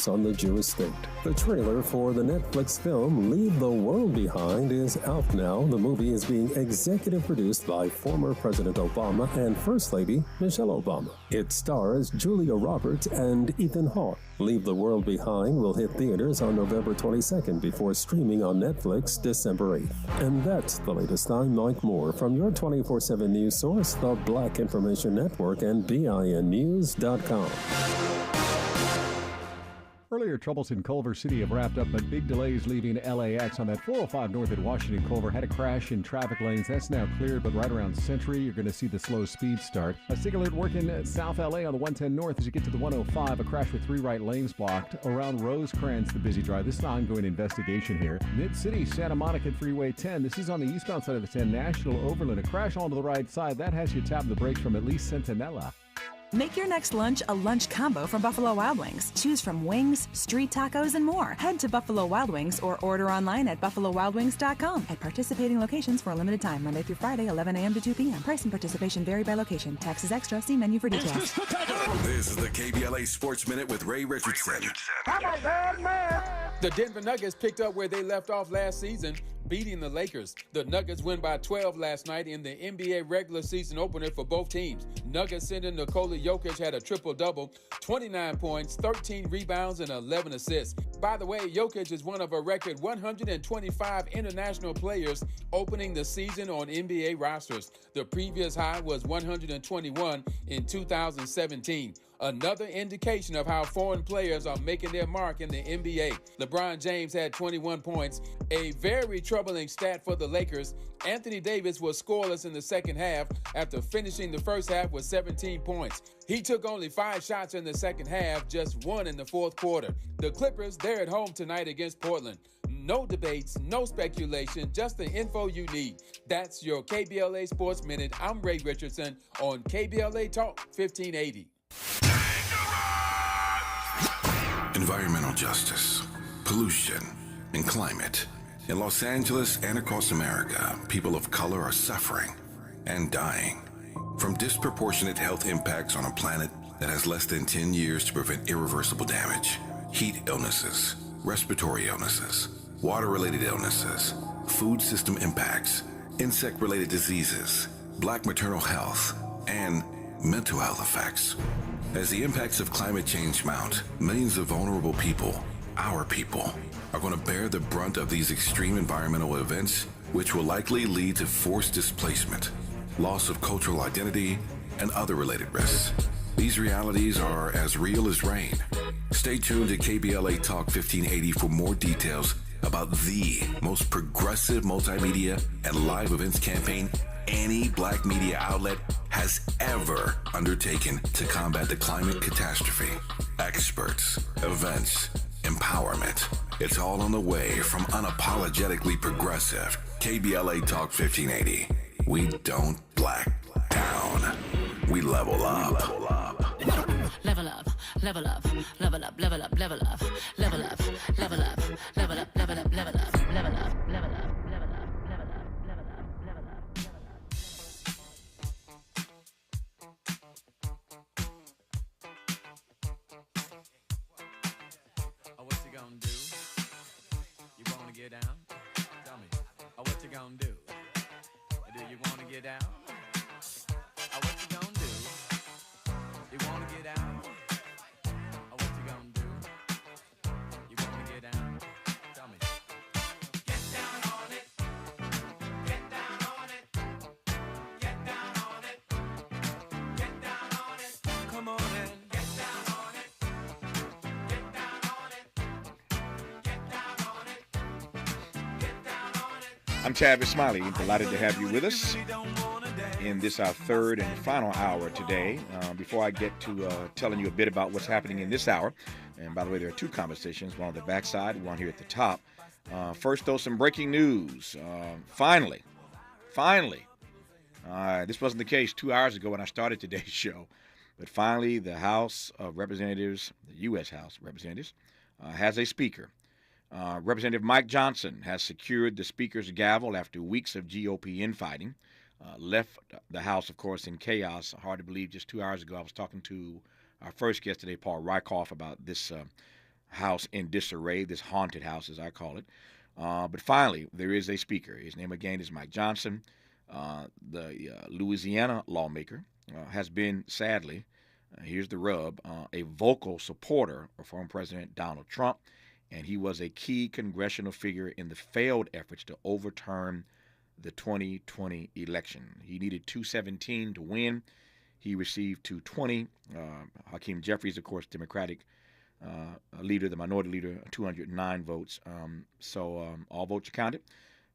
attacks on the Jewish state. The trailer for the Netflix film Leave the World Behind is out now. The movie is being executive produced by former President Obama and First Lady Michelle Obama. It stars Julia Roberts and Ethan Hawke. Leave the World Behind will hit theaters on November 22nd before streaming on Netflix December 8th. And that's the latest. I'm Mike Moore from your 24/7 news source, the Black Information Network and BINnews.com. Earlier, troubles in Culver City have wrapped up, but big delays leaving LAX on that 405 north at Washington Culver. Had a crash in traffic lanes. That's now cleared, but right around Century, you're going to see the slow speed start. A SIG alert working South LA on the 110 north as you get to the 105. A crash with 3 right lanes blocked. Around Rosecrans, the busy drive. This is an ongoing investigation here. Mid-City, Santa Monica Freeway 10. This is on the eastbound side of the 10. National Overland. A crash onto the right side. That has you tap the brakes from at least Centinela. Make your next lunch a lunch combo from Buffalo Wild Wings. Choose from wings, street tacos, and more. Head to Buffalo Wild Wings or order online at buffalowildwings.com. At participating locations for a limited time, Monday through Friday, 11 a.m. to 2 p.m. Price and participation vary by location. Taxes extra. See menu for details. This is the KBLA Sports Minute with Ray Richardson. I'm a bad man. The Denver Nuggets picked up where they left off last season, beating the Lakers. The Nuggets win by 12 last night in the NBA regular season opener for both teams. Nuggets center Nikola Jokic had a triple-double, 29 points, 13 rebounds, and 11 assists. By the way, Jokic is one of a record 125 international players opening the season on NBA rosters. The previous high was 121 in 2017. Another indication of how foreign players are making their mark in the NBA. LeBron James had 21 points. A very troubling stat for the Lakers. Anthony Davis was scoreless in the second half after finishing the first half with 17 points. He took only 5 shots in the second half, just 1 in the fourth quarter. The Clippers, they're at home tonight against Portland. No debates, no speculation, just the info you need. That's your KBLA Sports Minute. I'm Ray Richardson on KBLA Talk 1580. Environmental justice, pollution, and climate. In Los Angeles and across America, people of color are suffering and dying from disproportionate health impacts on a planet that has less than 10 years to prevent irreversible damage. Heat illnesses, respiratory illnesses, water-related illnesses, food system impacts, insect-related diseases, black maternal health, and mental health effects. As the impacts of climate change mount, millions of vulnerable people, our people, are going to bear the brunt of these extreme environmental events, which will likely lead to forced displacement, loss of cultural identity, and other related risks. These realities are as real as rain. Stay tuned to KBLA Talk 1580 for more details about the most progressive multimedia and live events campaign any black media outlet has ever undertaken to combat the climate catastrophe. Experts, events, empowerment. It's all on the way from unapologetically progressive KBLA Talk 1580. We don't black down. We level up. Level up, level up, level up, level up, level up, level up, level up, level up, level up, level up, level up, level up, level up. Get down? Tell me, what you gonna do? Do you wanna get down? What you gonna do? You wanna get out? What you gonna do? You wanna get down? Tell me. Get down on it. Get down on it. Get down on it. Get down on it. Come on in. Get down on it. Get down on it. Get down on it. I'm Tavis Smiley, delighted to have you with us in this, our third and final hour today. Before I get to telling you a bit about what's happening in this hour, and by the way, there are 2 conversations, one on the backside, one here at the top. First, though, some breaking news. Finally, this wasn't the case 2 hours ago when I started today's show, but finally the House of Representatives, the U.S. House of Representatives, has a speaker. Representative Mike Johnson has secured the Speaker's gavel after weeks of GOP infighting. Left the House, of course, in chaos. Hard to believe just 2 hours ago I was talking to our first guest today, Paul Rykoff, about this house in disarray, this haunted house, as I call it. But finally, there is a speaker. His name again is Mike Johnson, the Louisiana lawmaker, has been, sadly, here's the rub, a vocal supporter of former President Donald Trump, and he was a key congressional figure in the failed efforts to overturn the 2020 election. He needed 217 to win. He received 220. Hakeem Jeffries, of course, Democratic leader, the minority leader, 209 votes. So all votes are counted.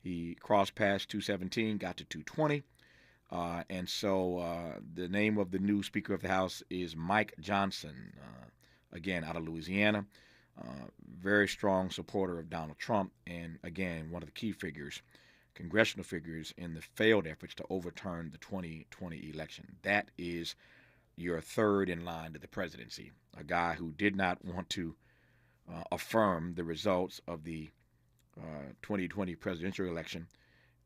He crossed past 217, got to 220. And so the name of the new Speaker of the House is Mike Johnson, again, out of Louisiana. Very strong supporter of Donald Trump, and again, one of the key figures, congressional figures, in the failed efforts to overturn the 2020 election. That is your third in line to the presidency, a guy who did not want to affirm the results of the 2020 presidential election,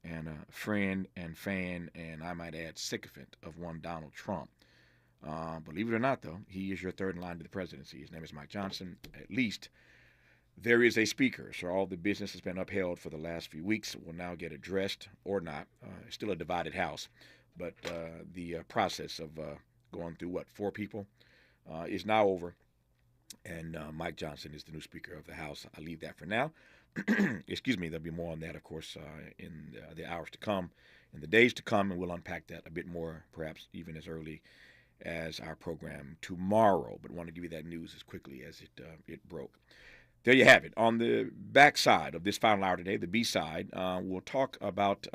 and a friend and fan, and I might add sycophant of one Donald Trump. Believe it or not, though, he is your third in line to the presidency. His name is Mike Johnson. At least there is a speaker, so all the business has been upheld for the last few weeks will now get addressed, or not. It's still a divided house, but the process of going through, 4 people, is now over, and Mike Johnson is the new Speaker of the House. I leave that for now. Excuse me, there'll be more on that, of course, in the hours to come, in the days to come, and we'll unpack that a bit more, perhaps even as early as our program tomorrow, but want to give you that news as quickly as it broke. There you have it. On the backside of this final hour today, the B-side, we'll talk about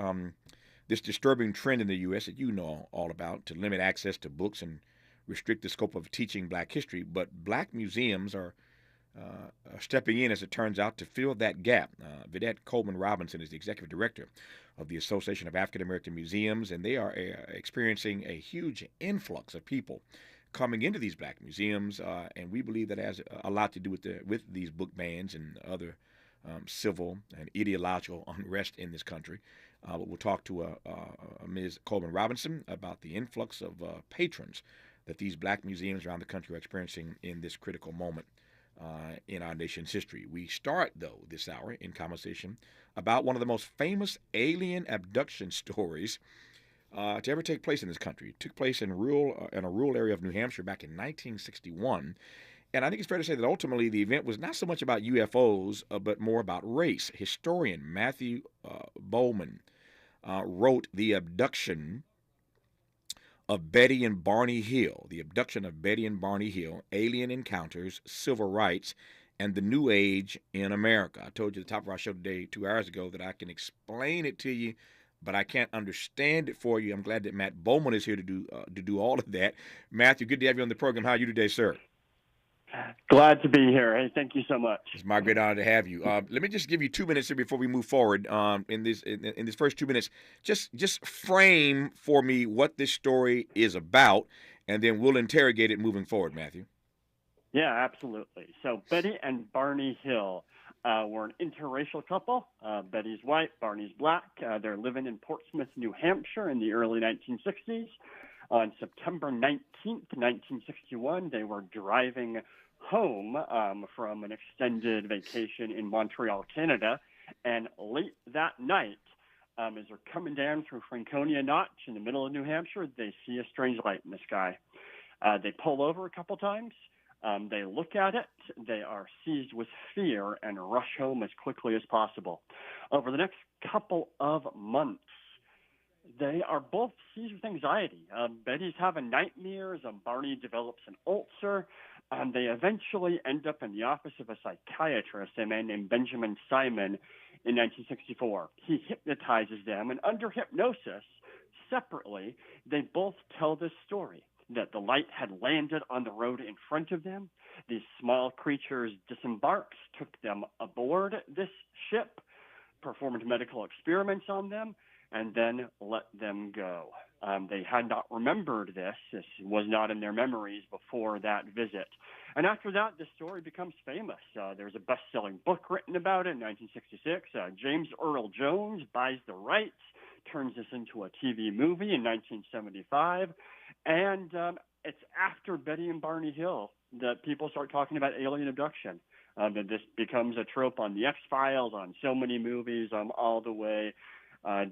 this disturbing trend in the U.S. that you know all about, to limit access to books and restrict the scope of teaching black history. But black museums are stepping in, as it turns out, to fill that gap. Vidette Coleman Robinson is the executive director of the Association of African American Museums, and they are experiencing a huge influx of people coming into these black museums, and we believe that has a lot to do with these book bans and other civil and ideological unrest in this country. But we'll talk to Ms. Coleman Robinson about the influx of patrons that these black museums around the country are experiencing in this critical moment in our nation's history. We start, though, this hour in conversation about one of the most famous alien abduction stories to ever take place in this country. It took place in a rural area of New Hampshire back in 1961. And I think it's fair to say that ultimately the event was not so much about UFOs, but more about race. Historian Matthew Bowman wrote The Abduction of Betty and Barney Hill, The Abduction of Betty and Barney Hill, Alien Encounters, Civil Rights, and the New Age in America. I told you at the top of our show today, 2 hours ago, that I can explain it to you, but I can't understand it for you. I'm glad that Matt Bowman is here to do all of that. Matthew, good to have you on the program. How are you today, sir? Glad to be here. Hey, thank you so much. It's my great honor to have you. Let me just give you 2 minutes here before we move forward. In this first 2 minutes, just frame for me what this story is about, and then we'll interrogate it moving forward, Matthew. Yeah, absolutely. So Betty and Barney Hill were an interracial couple. Betty's white, Barney's black. They're living in Portsmouth, New Hampshire in the early 1960s. On September 19th, 1961, they were driving home from an extended vacation in Montreal, Canada. And late that night, as they're coming down through Franconia Notch in the middle of New Hampshire, they see a strange light in the sky. They pull over a couple times. They look at it. They are seized with fear and rush home as quickly as possible. Over the next couple of months, they are both seized with anxiety. Betty's having nightmares. Barney develops an ulcer. They eventually end up in the office of a psychiatrist, a man named Benjamin Simon, in 1964. He hypnotizes them, and under hypnosis, separately, they both tell this story, that the light had landed on the road in front of them. These small creatures disembarked, took them aboard this ship, performed medical experiments on them, and then let them go. They had not remembered this. This was not in their memories before that visit. And after that, the story becomes famous. There's a best-selling book written about it in 1966. James Earl Jones buys the rights, turns this into a TV movie in 1975. And it's after Betty and Barney Hill that people start talking about alien abduction. that this becomes a trope on The X-Files, on so many movies, all the way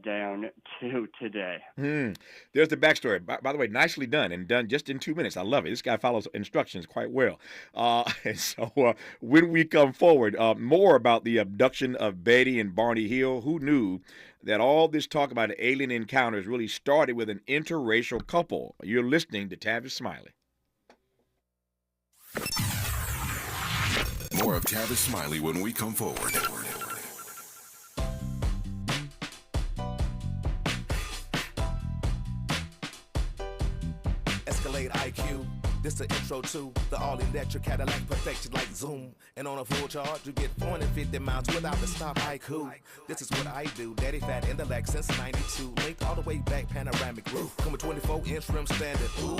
down to today. There's the backstory. By the way, nicely done and done just in 2 minutes. I love it. This guy follows instructions quite well. And so when we come forward, more about the abduction of Betty and Barney Hill. Who knew that all this talk about alien encounters really started with an interracial couple? You're listening to Tavis Smiley. More of Tavis Smiley when we come forward. Escalade IQ. This the intro to the all-electric Cadillac, perfection like Zoom. And on a full charge, you get 450 miles without the stop. IQ. This is what I do. Daddy fat intellect since '92. Linked all the way back, panoramic roof. Come with 24-inch rim standard. Ooh,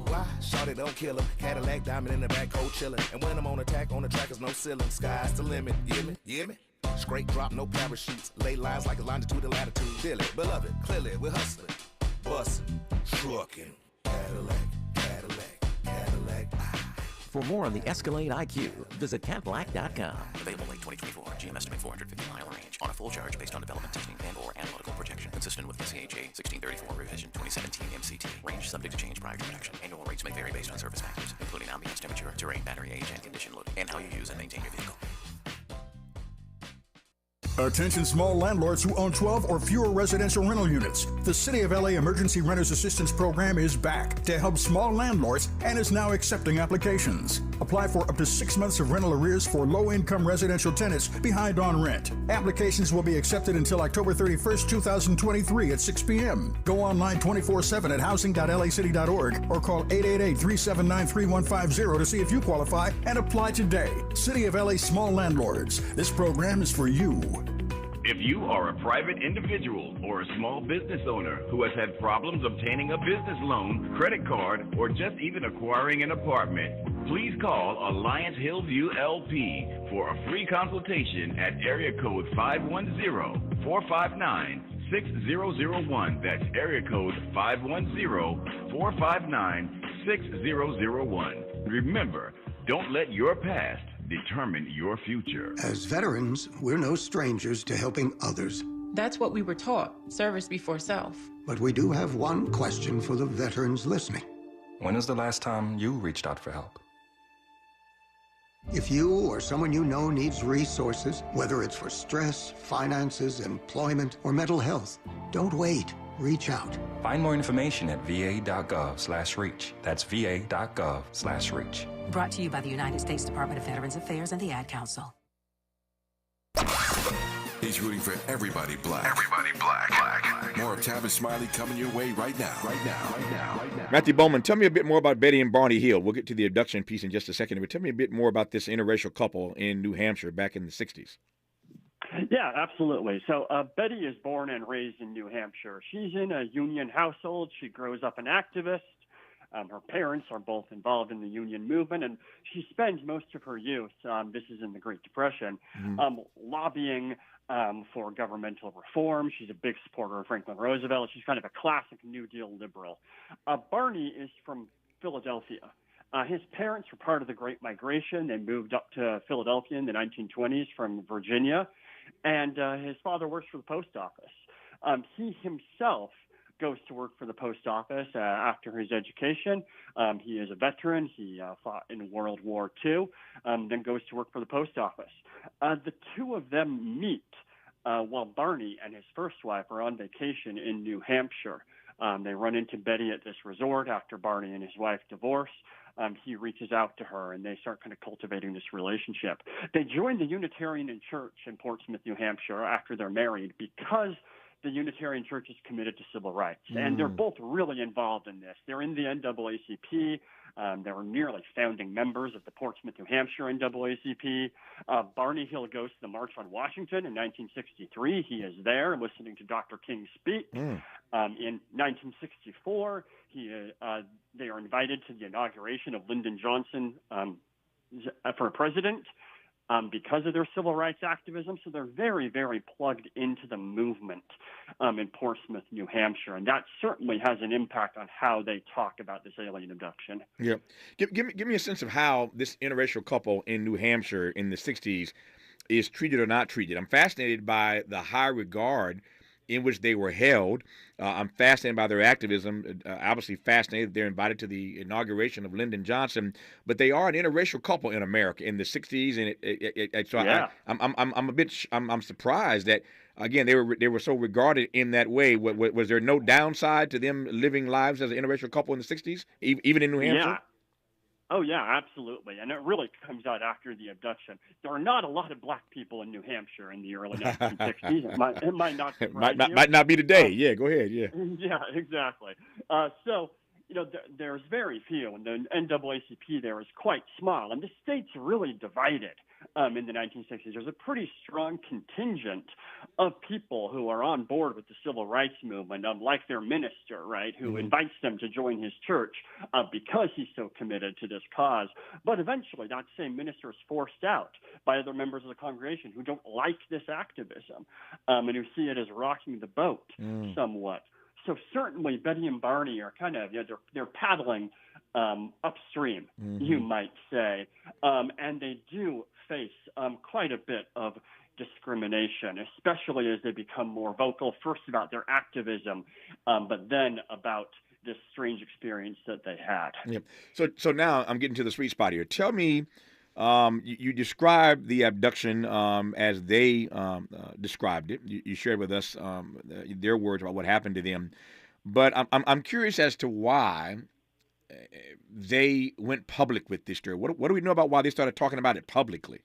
why? Shawty don't kill him. Cadillac diamond in the back, cold chillin'. And when I'm on attack, on the track is no ceiling. Sky's the limit. You hear me? You hear me? Straight drop, no parachutes. Lay lines like a longitude and latitude. Feel it, beloved, clearly, we're hustling. Bustin', truckin'. Cadillac, Cadillac, Cadillac. For more on the Escalade IQ, visit Cadillac.com. Available late 2024. GM estimate 450-mile range on a full charge based on development testing and/or analytical projection consistent with the CHA 1634 revision 2017 MCT. Range subject to change prior to production. Annual rates may vary based on service factors, including ambiance temperature, terrain, battery age, and condition loading, and how you use and maintain your vehicle. Attention small landlords who own 12 or fewer residential rental units. The City of LA Emergency Renters Assistance Program is back to help small landlords and is now accepting applications. Apply for up to 6 months of rental arrears for low-income residential tenants behind on rent. Applications will be accepted until October 31st, 2023 at 6 p.m. Go online 24/7 at housing.lacity.org or call 888-379-3150 to see if you qualify and apply today. City of LA Small Landlords. This program is for you. If you are a private individual or a small business owner who has had problems obtaining a business loan, credit card, or just even acquiring an apartment, please call Alliance Hillview LP for a free consultation at area code 510-459-6001. That's area code 510-459-6001. Remember, don't let your past determine your future. As veterans, we're no strangers to helping others. That's what we were taught, service before self. But we do have one question for the veterans listening. When is the last time you reached out for help? If you or someone you know needs resources, whether it's for stress, finances, employment, or mental health, don't wait. Reach out. Find more information at va.gov/reach. That's va.gov/reach. Brought to you by the United States Department of Veterans Affairs and the Ad Council. He's rooting for everybody black. Everybody black. More of Tavis Smiley coming your way right now. Matthew Bowman, tell me a bit more about Betty and Barney Hill. We'll get to the abduction piece in just a second, but tell me a bit more about this interracial couple in New Hampshire back in the 60s. Yeah, absolutely. So Betty is born and raised in New Hampshire. She's in a union household. She grows up an activist. Her parents are both involved in the union movement, and she spends most of her youth, this is in the Great Depression, lobbying for governmental reform. She's a big supporter of Franklin Roosevelt. She's kind of a classic New Deal liberal. Barney is from Philadelphia. His parents were part of the Great Migration. They moved up to Philadelphia in the 1920s from Virginia, and his father works for the post office. He himself goes to work for the post office after his education. He is a veteran. He fought in World War II, then goes to work for the post office. The two of them meet while Barney and his first wife are on vacation in New Hampshire. They run into Betty at this resort after Barney and his wife divorce. He reaches out to her, and they start kind of cultivating this relationship. They join the Unitarian Church in Portsmouth, New Hampshire after they're married because the Unitarian Church is committed to civil rights, and they're both really involved in this. They're in the NAACP. They were nearly founding members of the Portsmouth, New Hampshire NAACP. Barney Hill goes to the March on Washington in 1963. He is there listening to Dr. King speak. In 1964, they are invited to the inauguration of Lyndon Johnson for president. because of their civil rights activism. So they're very, very plugged into the movement in Portsmouth, New Hampshire. And that certainly has an impact on how they talk about this alien abduction. Yeah. Give me a sense of how this interracial couple in New Hampshire in the 60s is treated or not treated. I'm fascinated by the high regard in which they were held. I'm fascinated by their activism. Obviously fascinated they're invited to the inauguration of Lyndon Johnson, but they are an interracial couple in America in the 60s, and so Yeah. I'm surprised that again they were so regarded in that way. Was there no downside to them living lives as an interracial couple in the 60s, even in New Hampshire? Yeah. Oh, yeah, absolutely. And it really comes out after the abduction. There are not a lot of black people in New Hampshire in the early 1960s. It might not surprise you. might not be today. Yeah, go ahead. Yeah. Yeah, exactly. So, there's very few, and the NAACP there is quite small, and the state's really divided in the 1960s. There's a pretty strong contingent of people who are on board with the civil rights movement, like their minister, right, who invites them to join his church because he's so committed to this cause. But eventually that same minister is forced out by other members of the congregation who don't like this activism and who see it as rocking the boat somewhat. So certainly Betty and Barney are kind of, they're paddling upstream, you might say, and they do face quite a bit of discrimination, especially as they become more vocal, first about their activism, but then about this strange experience that they had. Yeah. So now I'm getting to the sweet spot here. Tell me, you described the abduction as they described it. You shared with us their words about what happened to them, but I'm curious as to why they went public with this story. What do we know about why they started talking about it publicly?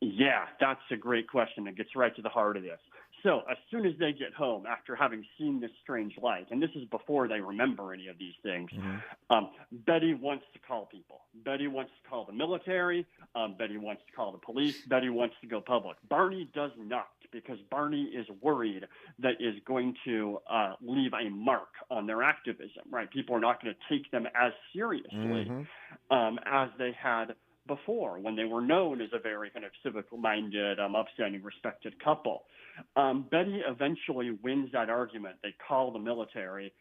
Yeah, that's a great question. It gets right to the heart of this. So as soon as they get home, after having seen this strange light, and this is before they remember any of these things, Betty wants to call people. Betty wants to call the military. Betty wants to call the police. Betty wants to go public. Barney does not, because Barney is worried that is going to leave a mark on their activism, right? People are not going to take them as seriously as they had before, when they were known as a very kind of civic-minded, upstanding, respected couple. Betty eventually wins that argument. They call the military,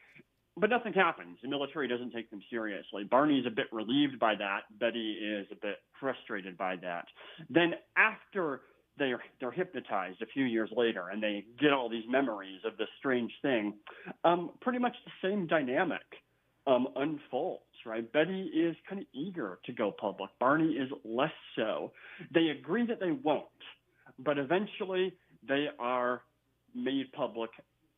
but nothing happens. The military doesn't take them seriously. Barney's a bit relieved by that. Betty is a bit frustrated by that. Then after they're hypnotized a few years later and they get all these memories of this strange thing, pretty much the same dynamic unfolds, right? Betty is kind of eager to go public. Barney is less so. They agree that they won't, but eventually they are made public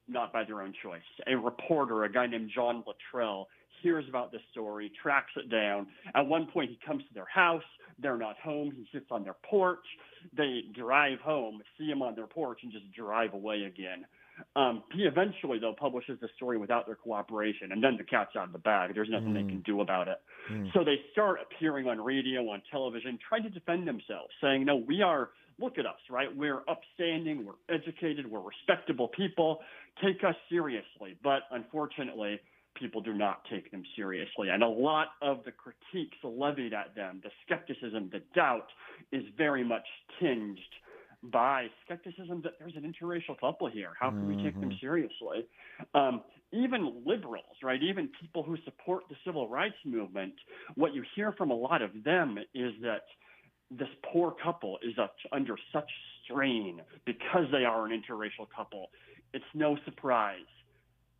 not by their own choice. A reporter, a guy named John Luttrell, hears about this story, tracks it down. At one point, he comes to their house. They're not home. He sits on their porch. They drive home, see him on their porch, and just drive away again. He eventually, though, publishes the story without their cooperation, and then the cat's out of the bag. There's nothing they can do about it. So they start appearing on radio, on television, trying to defend themselves, saying, no, look at us, right? We're upstanding, we're educated, we're respectable people. Take us seriously. But unfortunately, people do not take them seriously. And a lot of the critiques levied at them, the skepticism, the doubt, is very much tinged by skepticism that there's an interracial couple here. How can we take them seriously? Even liberals, right? Even people who support the civil rights movement, what you hear from a lot of them is that this poor couple is under such strain because they are an interracial couple. It's no surprise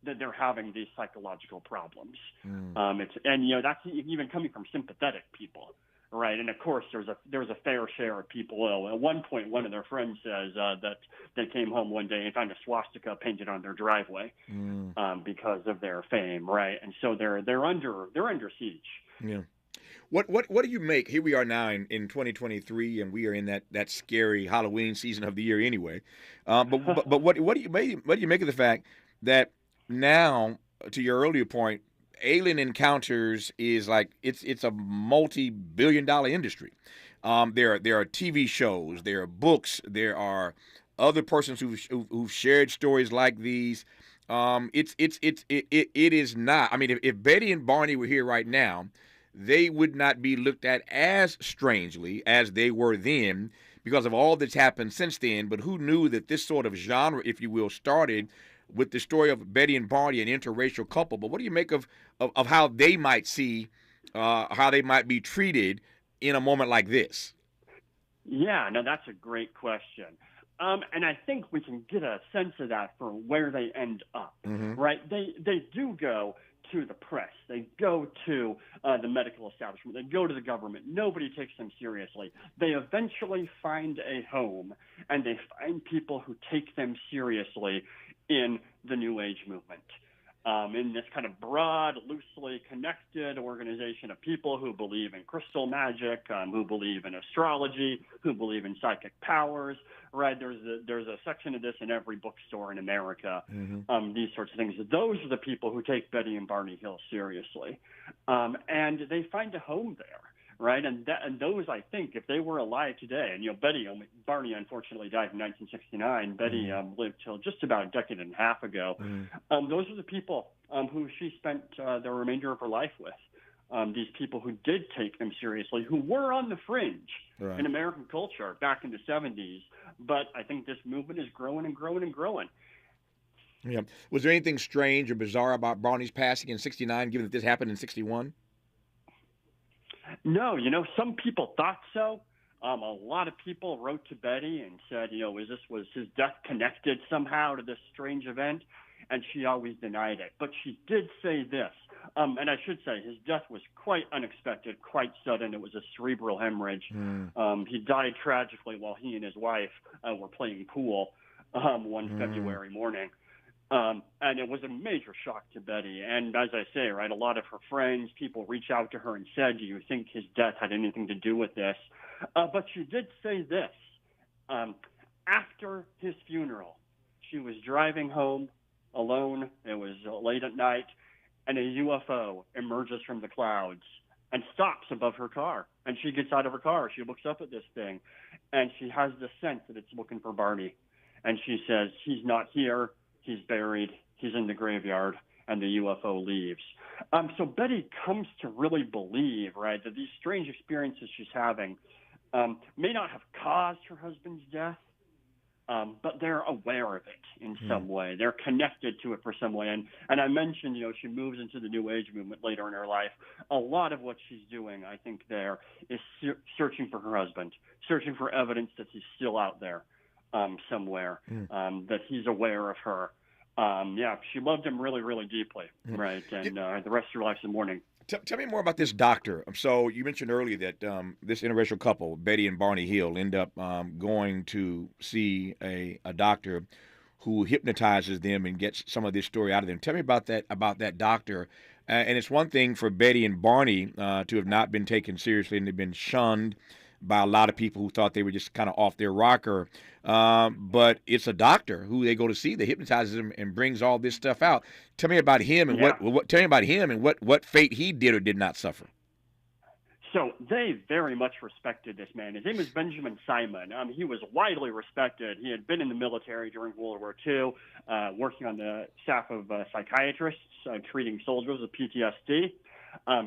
that they're having these psychological problems. That's even coming from sympathetic people. Right, and of course, there's a fair share of people. At one point, one of their friends says that they came home one day and found a swastika painted on their driveway because of their fame. Right, and so they're under siege. Yeah. What do you make? Here we are now in 2023, and we are in that scary Halloween season of the year anyway. But what do you make of the fact that now, to your earlier point, alien encounters is like it's a multi-billion-dollar industry. There are TV shows, there are books, there are other persons who've shared stories like these. It is not. I mean, if Betty and Barney were here right now, they would not be looked at as strangely as they were then because of all that's happened since then. But who knew that this sort of genre, if you will, started with the story of Betty and Barney, an interracial couple? But what do you make of how they might see, how they might be treated in a moment like this? Yeah, no, that's a great question. And I think we can get a sense of that for where they end up, right? They do go to the press. They go to the medical establishment. They go to the government. Nobody takes them seriously. They eventually find a home, and they find people who take them seriously in the New Age movement. In this kind of broad, loosely connected organization of people who believe in crystal magic, who believe in astrology, who believe in psychic powers, right? There's a section of this in every bookstore in America, these sorts of things. Those are the people who take Betty and Barney Hill seriously. And they find a home there. Right, and those, I think, if they were alive today, and Barney unfortunately died in 1969. Betty lived till just about a decade and a half ago. Those are the people who she spent the remainder of her life with. These people who did take them seriously, who were on the fringe in American culture back in the 70s. But I think this movement is growing and growing and growing. Yeah. Was there anything strange or bizarre about Barney's passing in '69, given that this happened in '61? No, some people thought so. A lot of people wrote to Betty and said, was his death connected somehow to this strange event? And she always denied it. But she did say this, and I should say his death was quite unexpected, quite sudden. It was a cerebral hemorrhage. He died tragically while he and his wife were playing pool one February morning. And it was a major shock to Betty. And as I say, right, a lot of her friends, people reach out to her and said, do you think his death had anything to do with this? But she did say this. After his funeral, she was driving home alone. It was late at night, and a UFO emerges from the clouds and stops above her car. And she gets out of her car. She looks up at this thing, and she has the sense that it's looking for Barney. And she says, he's not here. He's buried. He's in the graveyard, and the UFO leaves. So Betty comes to really believe, right, that these strange experiences she's having may not have caused her husband's death, but they're aware of it in some way. They're connected to it for some way. And I mentioned, she moves into the New Age movement later in her life. A lot of what she's doing, I think, there is searching for her husband, searching for evidence that he's still out there somewhere, that he's aware of her. She loved him really, really deeply, right? And the rest of her life's in mourning. Tell me more about this doctor. So you mentioned earlier that this interracial couple, Betty and Barney Hill, end up going to see a doctor who hypnotizes them and gets some of this story out of them. Tell me about that doctor. And it's one thing for Betty and Barney to have not been taken seriously and they've been shunned by a lot of people who thought they were just kind of off their rocker. But it's a doctor who they go to see that hypnotizes them and brings all this stuff out. Tell me about him and what fate he did or did not suffer. So they very much respected this man. His name was Benjamin Simon. He was widely respected. He had been in the military during World War II, working on the staff of psychiatrists, treating soldiers with PTSD.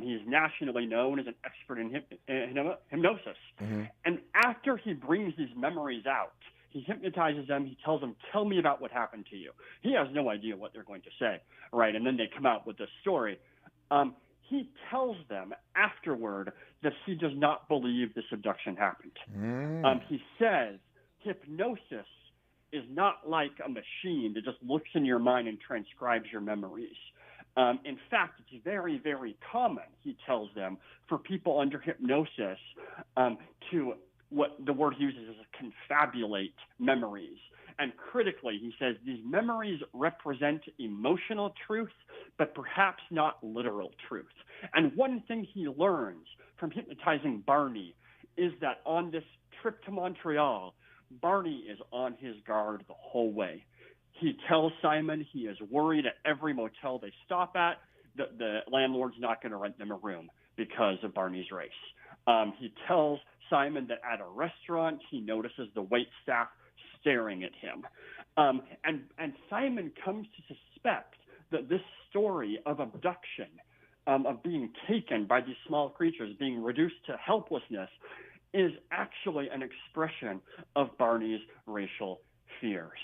He's nationally known as an expert in hypnosis. And after he brings these memories out, he hypnotizes them. He tells them, tell me about what happened to you. He has no idea what they're going to say, right? And then they come out with this story. He tells them afterward that he does not believe this abduction happened. He says hypnosis is not like a machine that just looks in your mind and transcribes your memories. In fact, it's very, very common, he tells them, for people under hypnosis to, what the word he uses is confabulate memories. And critically, he says these memories represent emotional truth, but perhaps not literal truth. And one thing he learns from hypnotizing Barney is that on this trip to Montreal, Barney is on his guard the whole way. He tells Simon he is worried at every motel they stop at that the landlord's not going to rent them a room because of Barney's race. He tells Simon that at a restaurant he notices the wait staff staring at him. And Simon comes to suspect that this story of abduction of being taken by these small creatures, being reduced to helplessness, is actually an expression of Barney's racial fears.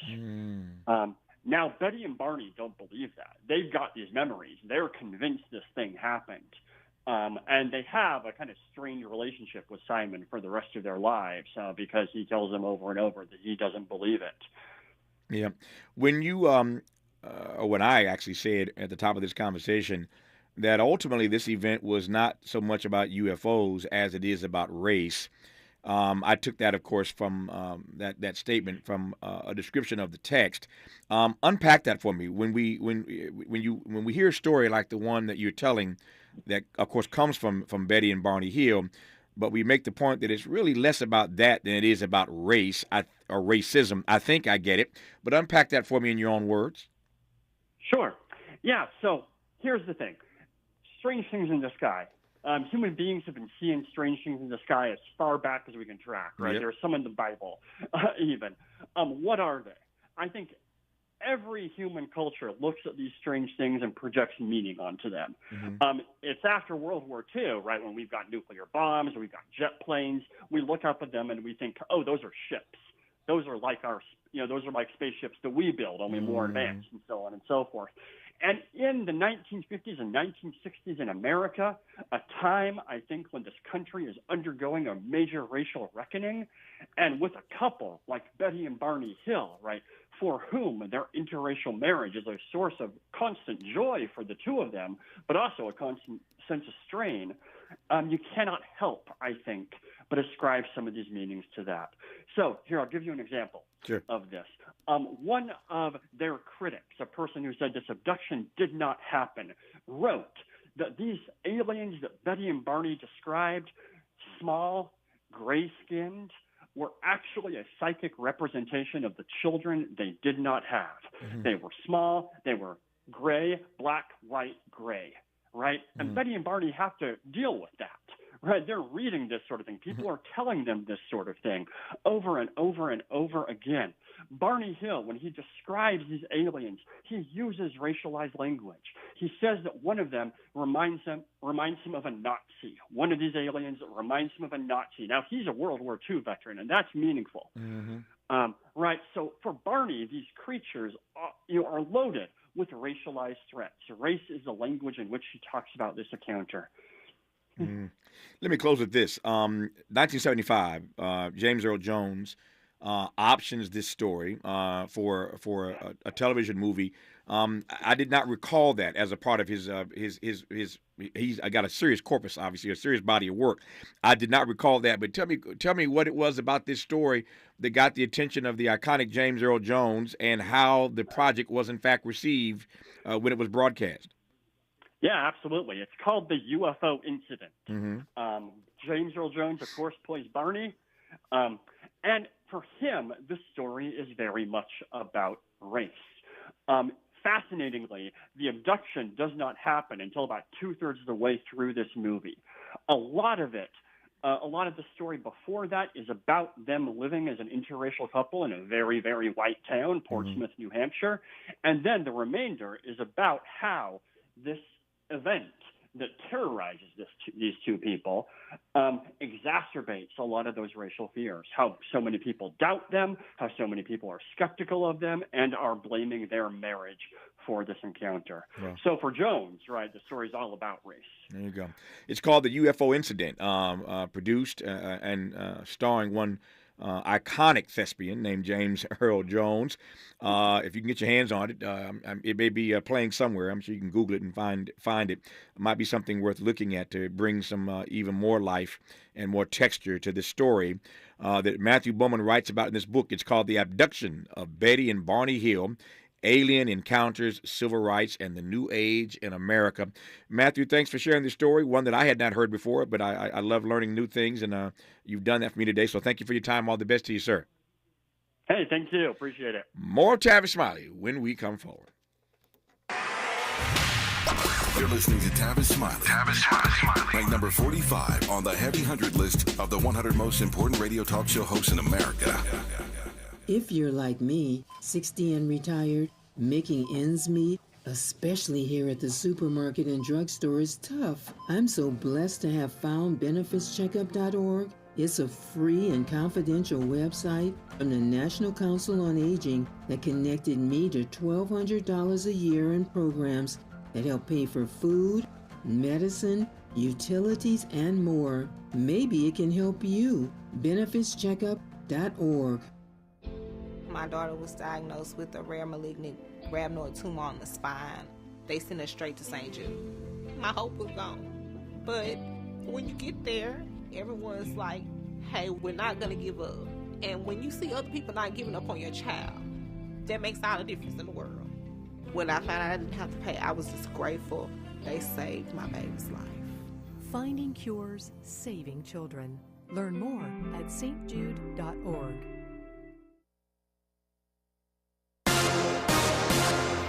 Now, Betty and Barney don't believe that. They've got these memories. They're convinced this thing happened. And they have a kind of strained relationship with Simon for the rest of their lives because he tells them over and over that he doesn't believe it. Yeah. When you, or when I actually said at the top of this conversation that ultimately this event was not so much about UFOs as it is about race, I took that, of course, from that statement from a description of the text. Unpack that for me. When we hear a story like the one that you're telling, that of course comes from Betty and Barney Hill, but we make the point that it's really less about that than it is about race or racism. I think I get it, but unpack that for me in your own words. Sure. Yeah. So here's the thing: strange things in the sky. Human beings have been seeing strange things in the sky as far back as we can track, right? Yep. There's some in the Bible, even. What are they? I think every human culture looks at these strange things and projects meaning onto them. It's after World War II, right, when we've got nuclear bombs, we've got jet planes. We look up at them and we think, oh, those are ships. Those are like those are like spaceships that we build, only more advanced, and so on and so forth. And in the 1950s and 1960s in America, a time, I think, when this country is undergoing a major racial reckoning, and with a couple like Betty and Barney Hill, right, for whom their interracial marriage is a source of constant joy for the two of them, but also a constant sense of strain, you cannot help, I think, but ascribe some of these meanings to that. So here, I'll give you an example of this. One of their critics, a person who said this abduction did not happen, wrote that these aliens that Betty and Barney described, small, gray-skinned, were actually a psychic representation of the children they did not have. They were small, they were gray, black, white, gray, right? And Betty and Barney have to deal with that. Right, they're reading this sort of thing. People are telling them this sort of thing over and over and over again. Barney Hill, when he describes these aliens, he uses racialized language. He says that one of them reminds him of a Nazi. One of these aliens reminds him of a Nazi. Now, he's a World War II veteran, and that's meaningful. Right, so for Barney, these creatures are loaded with racialized threats. Race is the language in which he talks about this encounter. Let me close with this. 1975, James Earl Jones options this story for a television movie. I did not recall that as a part of his I got a serious corpus, obviously, a serious body of work. I did not recall that, but tell me what it was about this story that got the attention of the iconic James Earl Jones and how the project was in fact received when it was broadcast. Yeah, absolutely. It's called the UFO Incident. James Earl Jones, of course, plays Barney. And for him, the story is very much about race. Fascinatingly, the abduction does not happen until about 2/3 of the way through this movie. A lot of the story before that is about them living as an interracial couple in a very, very white town, Portsmouth, New Hampshire. And then the remainder is about how this event that terrorizes these two people exacerbates a lot of those racial fears, how so many people doubt them, how so many people are skeptical of them, and are blaming their marriage for this encounter. Yeah. So for Jones, right, the story is all about race. There you go. It's called The UFO Incident, produced and starring one iconic thespian named James Earl Jones. If you can get your hands on it, it may be playing somewhere. I'm sure you can Google it and find it. It might be something worth looking at to bring some even more life and more texture to this story that Matthew Bowman writes about in this book. It's called The Abduction of Betty and Barney Hill, Alien Encounters, Civil Rights, and the New Age in America. Matthew, thanks for sharing this story, one that I had not heard before, but I love learning new things, and you've done that for me today, so thank you for your time. All the best to you, sir. Hey, thank you. Appreciate it. More Tavis Smiley when we come forward. You're listening to Tavis Smiley. Tavis Smiley. Ranked number 45 on the Heavy 100 list of the 100 most important radio talk show hosts in America. If you're like me, 60 and retired, making ends meet, especially here at the supermarket and drugstore, is tough. I'm so blessed to have found benefitscheckup.org. It's a free and confidential website from the National Council on Aging that connected me to $1,200 a year in programs that help pay for food, medicine, utilities, and more. Maybe it can help you. benefitscheckup.org. My daughter was diagnosed with a rare malignant rhabdoid tumor on the spine. They sent her straight to St. Jude. My hope was gone. But when you get there, everyone's like, hey, we're not going to give up. And when you see other people not giving up on your child, that makes all the difference in the world. When I found out I didn't have to pay, I was just grateful. They saved my baby's life. Finding cures, saving children. Learn more at stjude.org.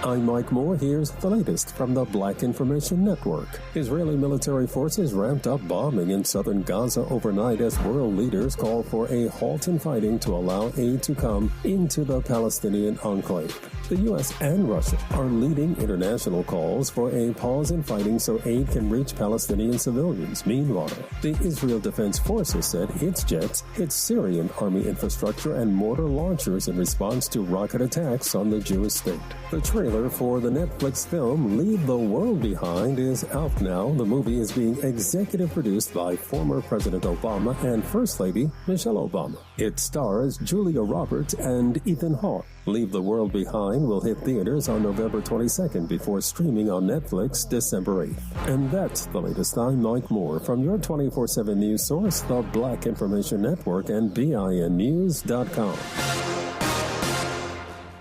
I'm Mike Moore. Here's the latest from the Black Information Network. Israeli military forces ramped up bombing in southern Gaza overnight as world leaders call for a halt in fighting to allow aid to come into the Palestinian enclave. The U.S. and Russia are leading international calls for a pause in fighting so aid can reach Palestinian civilians. Meanwhile, the Israel Defense Forces said its jets hit Syrian army infrastructure and mortar launchers in response to rocket attacks on the Jewish state. The trailer for the Netflix film Leave the World Behind is out now. The movie is being executive produced by former President Obama and First Lady Michelle Obama. It stars Julia Roberts and Ethan Hawke. Leave the World Behind will hit theaters on November 22nd before streaming on Netflix December 8th. And that's the latest. I'm Mike Moore from your 24/7 news source, the Black Information Network and BINnews.com.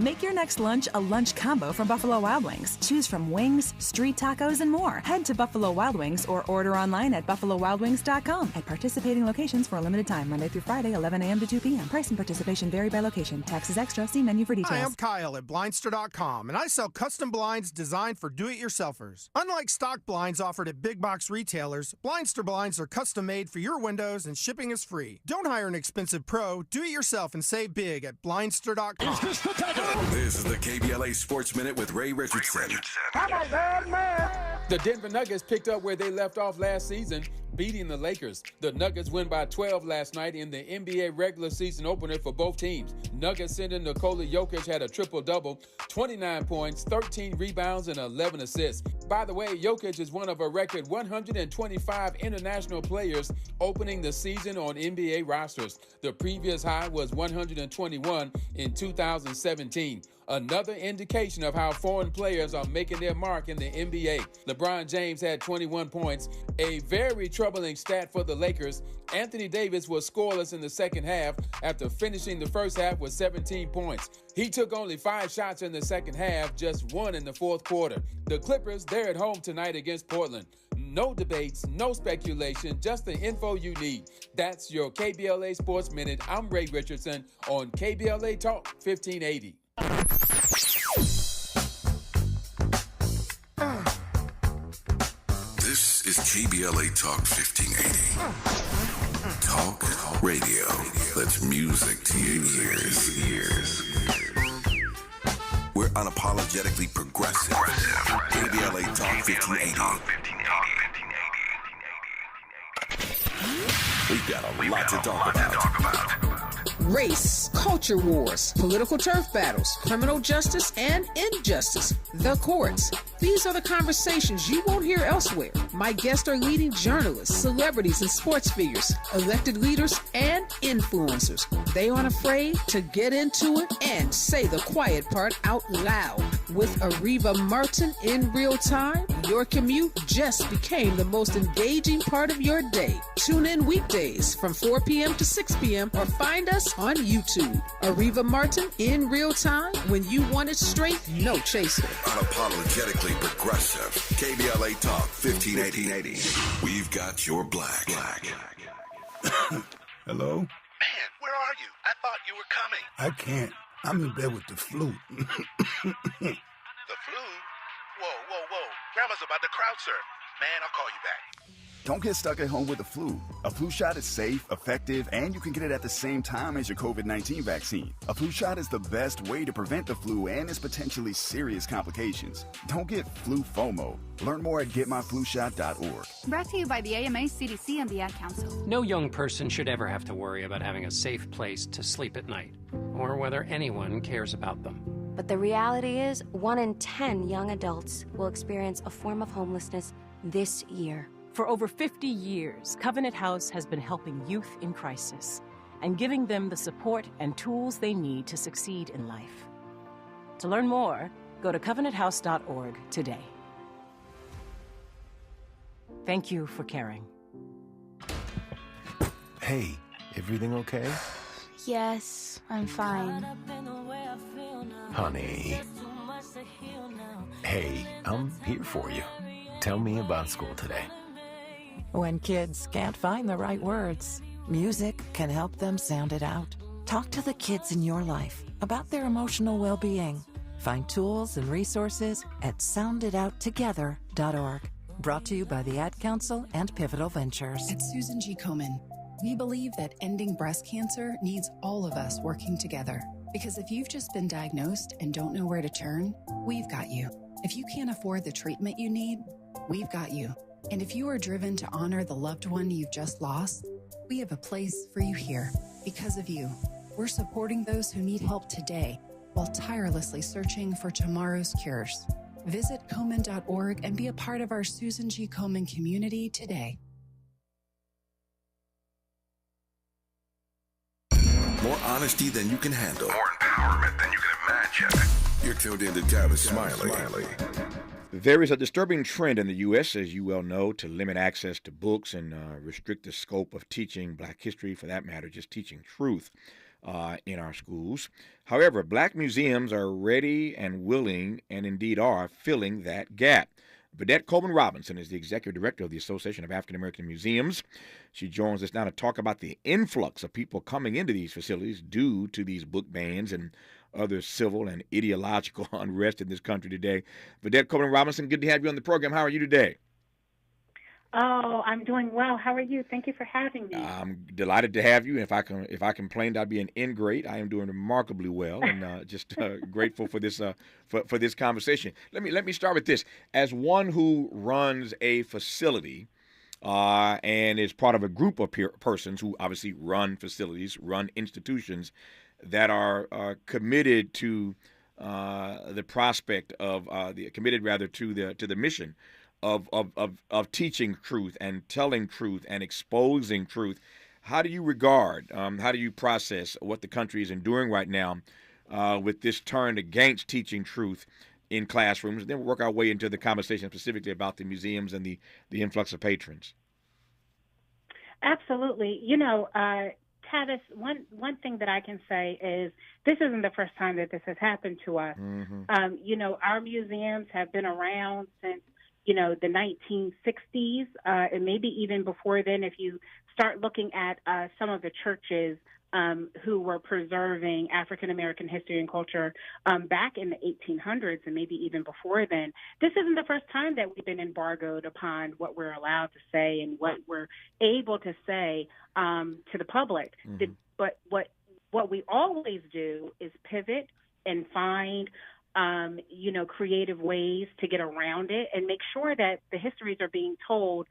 Make your next lunch a lunch combo from Buffalo Wild Wings. Choose from wings, street tacos, and more. Head to Buffalo Wild Wings or order online at buffalowildwings.com at participating locations for a limited time, Monday through Friday, 11 a.m. to 2 p.m. Price and participation vary by location. Taxes extra. See menu for details. Hi, I'm Kyle at Blindster.com, and I sell custom blinds designed for do-it-yourselfers. Unlike stock blinds offered at big box retailers, Blindster blinds are custom made for your windows and shipping is free. Don't hire an expensive pro. Do it yourself and save big at Blindster.com. Is this the title? This is the KBLA Sports Minute with Ray Richardson. I'm a bad man. The Denver Nuggets picked up where they left off last season, beating the Lakers. The Nuggets win by 12 last night in the NBA regular season opener for both teams. Nuggets center Nikola Jokic had a triple-double, 29 points, 13 rebounds, and 11 assists. By the way, Jokic is one of a record 125 international players opening the season on NBA rosters. The previous high was 121 in 2017. Another indication of how foreign players are making their mark in the NBA. LeBron James had 21 points. A very troubling stat for the Lakers. Anthony Davis was scoreless in the second half after finishing the first half with 17 points. He took only 5 shots in the second half, just 1 in the fourth quarter. The Clippers, they're at home tonight against Portland. No debates, no speculation, just the info you need. That's your KBLA Sports Minute. I'm Ray Richardson on KBLA Talk 1580. This is KBLA Talk 1580. Talk radio. That's music to your ears. We're unapologetically progressive. KBLA Talk 1580. We've got a lot to talk about. Race, culture wars, political turf battles, criminal justice and injustice, the courts. These are the conversations you won't hear elsewhere. My guests are leading journalists, celebrities, and sports figures, elected leaders, and influencers. They aren't afraid to get into it and say the quiet part out loud. With Ariva Martin in real time, your commute just became the most engaging part of your day. Tune in weekdays from 4 p.m. to 6 p.m. or find us on YouTube. Ariva Martin in real time, when you want it straight, no chaser. Unapologetically progressive. KBLA Talk 1580. We've got your black. Hello? Man, where are you? I thought you were coming. I can't. I'm in bed with the flu. The flu? Whoa. Grandma's about to crowd surf. Man, I'll call you back. Don't get stuck at home with the flu. A flu shot is safe, effective, and you can get it at the same time as your COVID-19 vaccine. A flu shot is the best way to prevent the flu and its potentially serious complications. Don't get flu FOMO. Learn more at getmyflushot.org. Brought to you by the AMA, CDC, and the Ad Council. No young person should ever have to worry about having a safe place to sleep at night, or whether anyone cares about them. But the reality is, 1 in 10 young adults will experience a form of homelessness this year. For over 50 years, Covenant House has been helping youth in crisis and giving them the support and tools they need to succeed in life. To learn more, go to covenanthouse.org today. Thank you for caring. Hey, everything okay? Yes, I'm fine. Honey. Hey, I'm here for you. Tell me about school today. When kids can't find the right words, music can help them sound it out. Talk to the kids in your life about their emotional well-being. Find tools and resources at sounditouttogether.org. Brought to you by the Ad Council and Pivotal Ventures. At Susan G. Komen, we believe that ending breast cancer needs all of us working together. Because if you've just been diagnosed and don't know where to turn, we've got you. If you can't afford the treatment you need, we've got you. And if you are driven to honor the loved one you've just lost, we have a place for you here. Because of you, we're supporting those who need help today while tirelessly searching for tomorrow's cures. Visit Komen.org and be a part of our Susan G. Komen community today. More honesty than you can handle. More empowerment than you can imagine. You're tuned in to Tavis Smiley. There is a disturbing trend in the U.S., as you well know, to limit access to books and restrict the scope of teaching Black history, for that matter, just teaching truth in our schools. However, Black museums are ready and willing, and indeed are, filling that gap. Vedette Coleman Robinson is the executive director of the Association of African American Museums. She joins us now to talk about the influx of people coming into these facilities due to these book bans and other civil and ideological unrest in this country today. Vedette Coleman Robinson, good to have you on the program. How are you today? Oh, I'm doing well. How are you? Thank you for having me. I'm delighted to have you. If I complained, I'd be an ingrate. I am doing remarkably well, and just grateful for this for this conversation. Let me start with this. As one who runs a facility and is part of a group of persons who obviously run facilities, run institutions that are committed to the prospect of committed rather to the mission of teaching truth and telling truth and exposing truth. How do you regard, how do you process what the country is enduring right now with this turn against teaching truth in classrooms? And then we'll work our way into the conversation specifically about the museums and the influx of patrons. Absolutely. You know, Tavis, one thing that I can say is this isn't the first time that this has happened to us. Mm-hmm. You know, our museums have been around since, you know, the 1960s, and maybe even before then, if you start looking at some of the churches who were preserving African-American history and culture back in the 1800s and maybe even before then. This isn't the first time that we've been embargoed upon what we're allowed to say and what we're able to say to the public. Mm-hmm. But what we always do is pivot and find you know, creative ways to get around it and make sure that the histories are being told,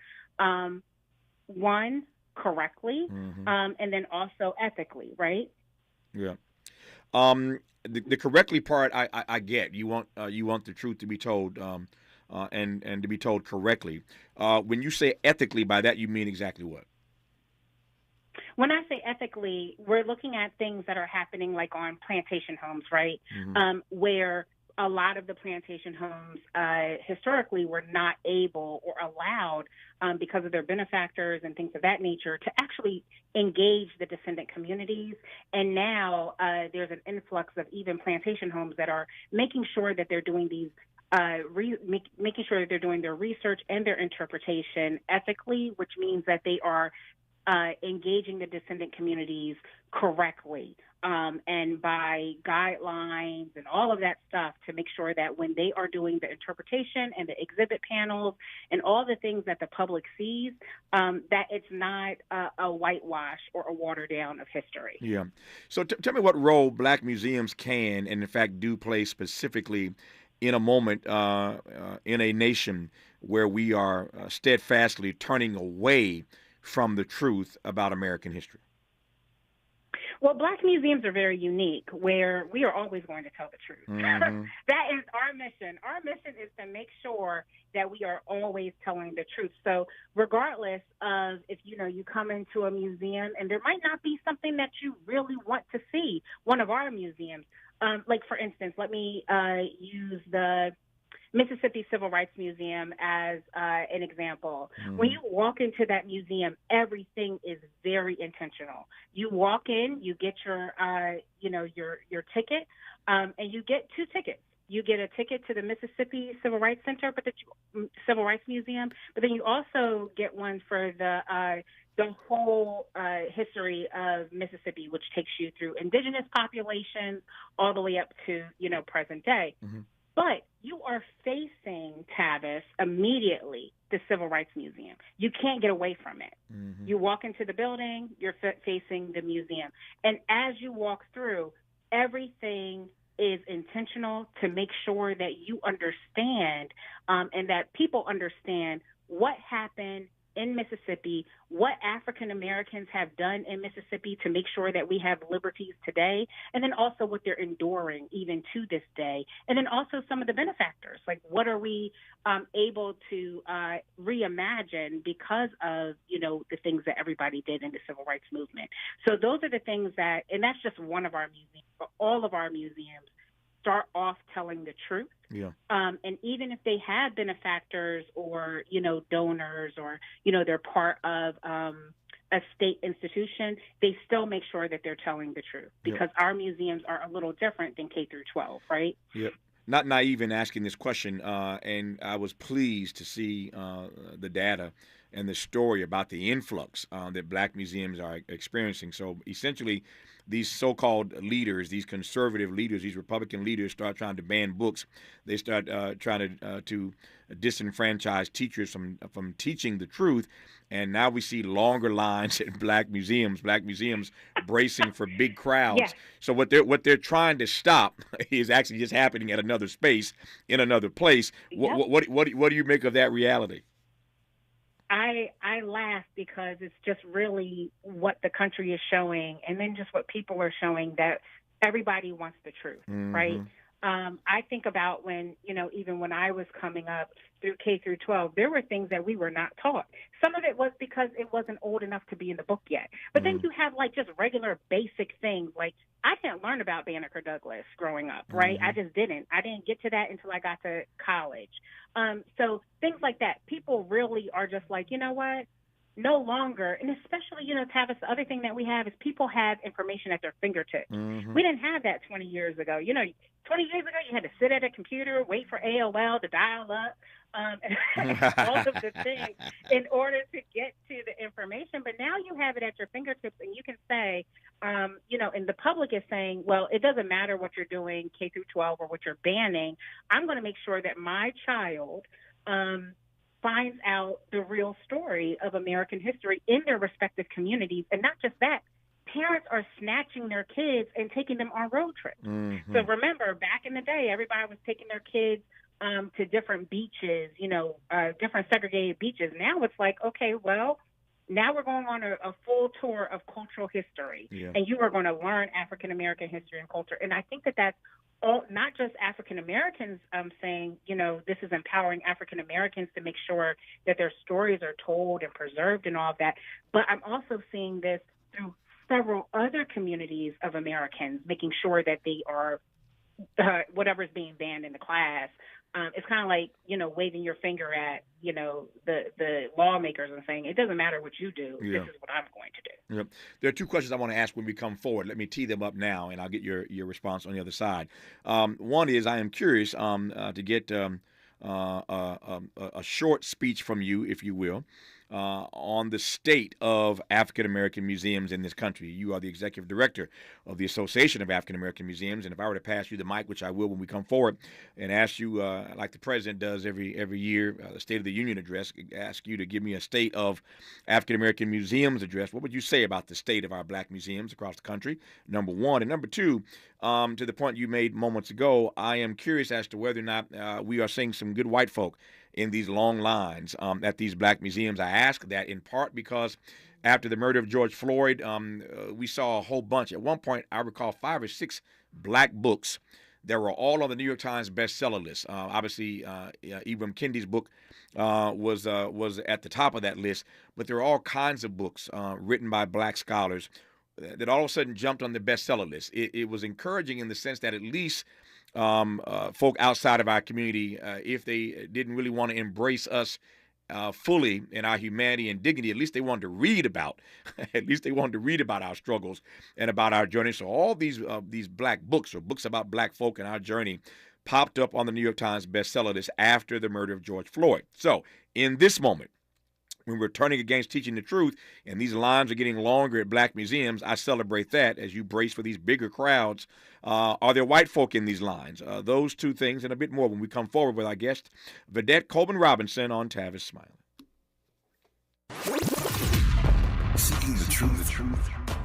one, correctly, mm-hmm. And then also ethically, right? Yeah. The correctly part, I get. You want the truth to be told, and to be told correctly. When you say ethically, by that you mean exactly what? When I say ethically, we're looking at things that are happening like on plantation homes, right? Mm-hmm. Where a lot of the plantation homes historically were not able or allowed because of their benefactors and things of that nature to actually engage the descendant communities. And now there's an influx of even plantation homes that are making sure that they're doing these making sure that they're doing their research and their interpretation ethically, which means that they are engaging the descendant communities correctly and by guidelines and all of that stuff to make sure that when they are doing the interpretation and the exhibit panels and all the things that the public sees, that it's not a whitewash or a water down of history. Yeah. So tell me what role Black museums can and, in fact, do play specifically in a moment in a nation where we are steadfastly turning away from the truth about American history. Well, Black museums are very unique, where we are always going to tell the truth. Mm-hmm. That is our mission. Our mission is to make sure that we are always telling the truth. So regardless of if, you come into a museum and there might not be something that you really want to see, one of our museums, like, for instance, let me use the Mississippi Civil Rights Museum as an example. Mm-hmm. When you walk into that museum, everything is very intentional. You walk in, you get your ticket, and you get 2 tickets. You get a ticket to the Mississippi Civil Rights Center, Civil Rights Museum, but then you also get one for the whole history of Mississippi, which takes you through indigenous populations all the way up to, present day. Mm-hmm. But you are facing, Tavis, immediately the Civil Rights Museum. You can't get away from it. Mm-hmm. You walk into the building, you're facing the museum. And as you walk through, everything is intentional to make sure that you understand and that people understand what happened in Mississippi, what African Americans have done in Mississippi to make sure that we have liberties today, and then also what they're enduring even to this day, and then also some of the benefactors, like what are we able to reimagine because of, the things that everybody did in the civil rights movement. So those are the things that, and that's just one of our museums, but all of our museums start off telling the truth. Yeah. And even if they have benefactors or, donors or, they're part of a state institution, they still make sure that they're telling the truth because our museums are a little different than K through 12, right? Yep. Not naive in asking this question, and I was pleased to see the data and the story about the influx that Black museums are experiencing. So essentially, these so-called leaders, these conservative leaders, these Republican leaders start trying to ban books. They start trying to disenfranchise teachers from teaching the truth. And now we see longer lines at Black museums bracing for big crowds. Yes. So what they're trying to stop is actually just happening at another space in another place. Yep. What do you make of that reality? I laugh because it's just really what the country is showing, and then just what people are showing, that everybody wants the truth, Mm-hmm. right? I think about when, even when I was coming up through K through 12, there were things that we were not taught. Some of it was because it wasn't old enough to be in the book yet. But then you have like just regular basic things. Like I didn't learn about Banneker Douglas growing up, right? I just didn't. I didn't get to that until I got to college. So things like that, people really are just like, you know what? No longer, and especially, Tavis, the other thing that we have is people have information at their fingertips. Mm-hmm. We didn't have that 20 years ago. 20 years ago, you had to sit at a computer, wait for AOL to dial up, and all of the things in order to get to the information. But now you have it at your fingertips, and you can say, and the public is saying, well, it doesn't matter what you're doing, K through 12, or what you're banning. I'm going to make sure that my child finds out the real story of American history in their respective communities. And not just that, parents are snatching their kids and taking them on road trips. Mm-hmm. So remember, back in the day, everybody was taking their kids to different beaches, different segregated beaches. Now it's like, okay, well, now we're going on a full tour of cultural history, and you are going to learn African American history and culture. And I think that that's not just African Americans saying, this is empowering African Americans to make sure that their stories are told and preserved and all of that, but I'm also seeing this through several other communities of Americans, making sure that they are whatever's being banned in the class. It's kind of like, waving your finger at, the lawmakers and saying, it doesn't matter what you do. Yeah. This is what I'm going to do. Yep. There are two questions I want to ask when we come forward. Let me tee them up now, and I'll get your response on the other side. One is, I am curious to get a short speech from you, if you will, on the state of African-American museums in this country. You are the executive director of the Association of African-American Museums, and if I were to pass you the mic, which I will when we come forward, and ask you, like the president does every year, the State of the Union address, ask you to give me a State of African-American Museums address, what would you say about the state of our black museums across the country, number one? And number two, to the point you made moments ago, I am curious as to whether or not we are seeing some good white folk in these long lines at these black museums. I ask that in part because after the murder of George Floyd, we saw a whole bunch. At one point, I recall 5 or 6 black books that were all on the New York Times bestseller list. Obviously, Ibram Kendi's book was at the top of that list, but there are all kinds of books written by black scholars that all of a sudden jumped on the bestseller list. It was encouraging in the sense that at least folk outside of our community, if they didn't really want to embrace us fully in our humanity and dignity, at least they wanted to read about, our struggles and about our journey. So all these black books or books about black folk and our journey popped up on the New York Times bestseller list after the murder of George Floyd. So in this moment, when we're turning against teaching the truth and these lines are getting longer at black museums, I celebrate that as you brace for these bigger crowds. Are there white folk in these lines? Those two things and a bit more when we come forward with our guest, Vedette Coleman Robinson on Tavis Smiley. Seeking the truth.